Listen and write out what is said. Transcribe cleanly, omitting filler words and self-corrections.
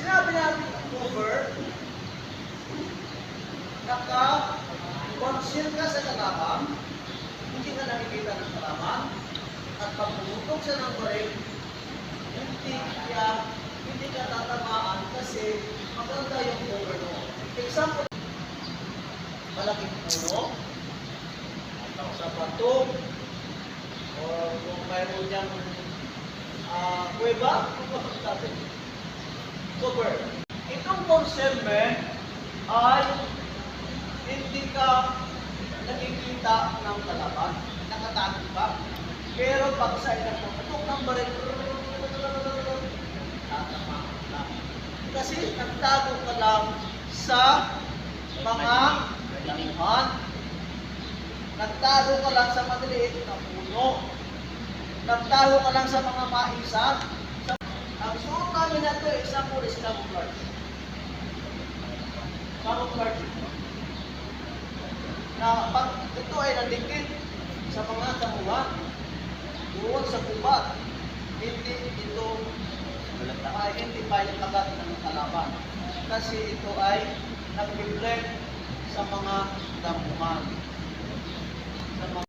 sinabi natin cover, naka-conceal ka sa kalaban, hindi ka nakikita ng kalaban, at pag pumutok siya ng baril, hindi ka tatamaan kasi maganda yung cover mo. Example, malaking puno, sa bato, o kung mayroon diyang kuweba, cover. Itong concealment ay hindi ka nakikita ng kalaban, nakatago ka. Pero pag sa inaputok ng baril, tatamaan ka. Kasi nagtago ka lang sa mga damuhan. Nagtago ka lang sa maliliit na puno. Nagtago ka lang sa mga maisan. Ang suot namin na ito, example is camouflage. Camouflage. Na pag ito ay nandikit sa mga damuhan, doon sa gubat, hindi ito ma-identify yung kagat ng kalaban. Kasi ito ay nag-reflect sa mga damuhan.